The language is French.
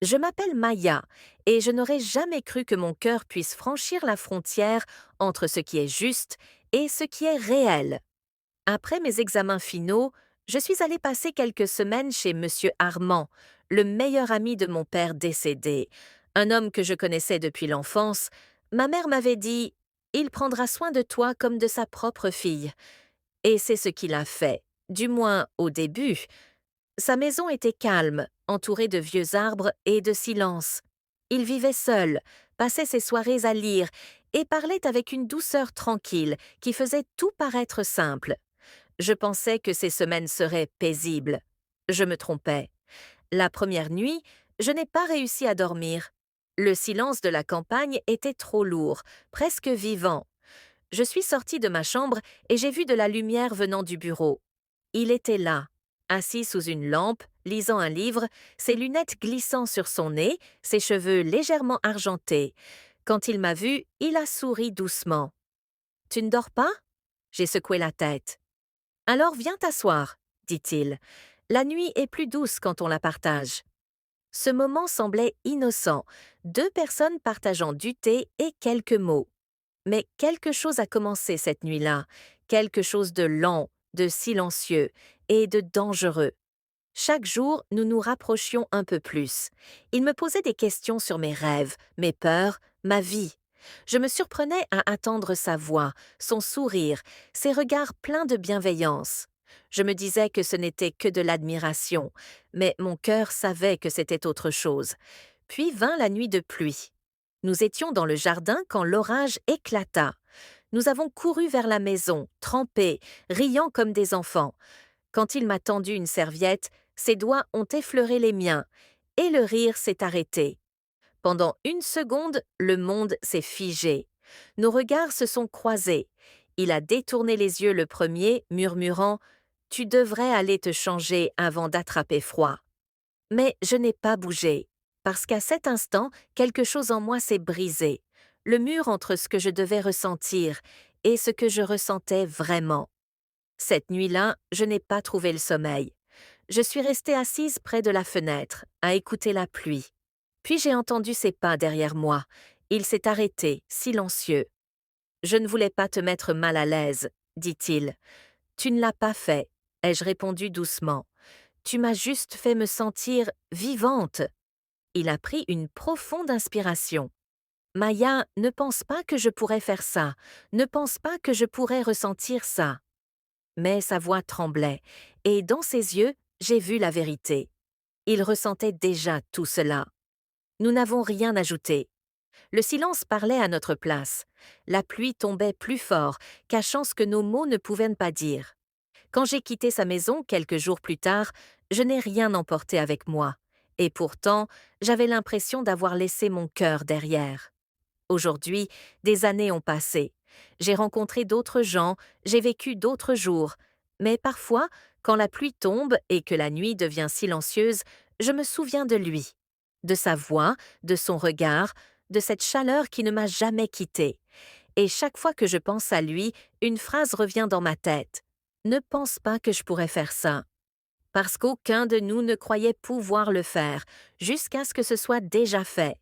Je m'appelle Maya et je n'aurais jamais cru que mon cœur puisse franchir la frontière entre ce qui est juste et ce qui est réel. Après mes examens finaux, je suis allée passer quelques semaines chez Monsieur Armand, le meilleur ami de mon père décédé, un homme que je connaissais depuis l'enfance. Ma mère m'avait dit: il prendra soin de toi comme de sa propre fille. Et c'est ce qu'il a fait, du moins au début. Sa maison était calme, entourée de vieux arbres et de silence. Il vivait seul, passait ses soirées à lire et parlait avec une douceur tranquille qui faisait tout paraître simple. Je pensais que ces semaines seraient paisibles. Je me trompais. La première nuit, je n'ai pas réussi à dormir. Le silence de la campagne était trop lourd, presque vivant. Je suis sortie de ma chambre et j'ai vu de la lumière venant du bureau. Il était là, assis sous une lampe, lisant un livre, ses lunettes glissant sur son nez, ses cheveux légèrement argentés. Quand il m'a vu, il a souri doucement. Tu ne dors pas? J'ai secoué la tête. Alors viens t'asseoir, dit-il. La nuit est plus douce quand on la partage. Ce moment semblait innocent, deux personnes partageant du thé et quelques mots. Mais quelque chose a commencé cette nuit-là, quelque chose de lent, de silencieux et de dangereux. Chaque jour, nous nous rapprochions un peu plus. Il me posait des questions sur mes rêves, mes peurs, ma vie. Je me surprenais à attendre sa voix, son sourire, ses regards pleins de bienveillance. Je me disais que ce n'était que de l'admiration, mais mon cœur savait que c'était autre chose. Puis vint la nuit de pluie. Nous étions dans le jardin quand l'orage éclata. Nous avons couru vers la maison, trempés, riant comme des enfants. Quand il m'a tendu une serviette, ses doigts ont effleuré les miens, et le rire s'est arrêté. Pendant une seconde, le monde s'est figé. Nos regards se sont croisés. Il a détourné les yeux le premier, murmurant: Tu devrais aller te changer avant d'attraper froid. Mais je n'ai pas bougé, parce qu'à cet instant, quelque chose en moi s'est brisé, le mur entre ce que je devais ressentir et ce que je ressentais vraiment. Cette nuit-là, je n'ai pas trouvé le sommeil. Je suis restée assise près de la fenêtre, à écouter la pluie. Puis j'ai entendu ses pas derrière moi. Il s'est arrêté, silencieux. Je ne voulais pas te mettre mal à l'aise, dit-il. Tu ne l'as pas fait, ai-je répondu doucement. Tu m'as juste fait me sentir vivante. Il a pris une profonde inspiration. Maya, ne pense pas que je pourrais faire ça, ne pense pas que je pourrais ressentir ça. Mais sa voix tremblait, et dans ses yeux, j'ai vu la vérité. Il ressentait déjà tout cela. Nous n'avons rien ajouté. Le silence parlait à notre place. La pluie tombait plus fort, cachant ce que nos mots ne pouvaient pas dire. Quand j'ai quitté sa maison quelques jours plus tard, je n'ai rien emporté avec moi. Et pourtant, j'avais l'impression d'avoir laissé mon cœur derrière. Aujourd'hui, des années ont passé. J'ai rencontré d'autres gens, j'ai vécu d'autres jours. Mais parfois, quand la pluie tombe et que la nuit devient silencieuse, je me souviens de lui, de sa voix, de son regard, de cette chaleur qui ne m'a jamais quittée. Et chaque fois que je pense à lui, une phrase revient dans ma tête. Ne pense pas que je pourrais faire ça. Parce qu'aucun de nous ne croyait pouvoir le faire, jusqu'à ce que ce soit déjà fait.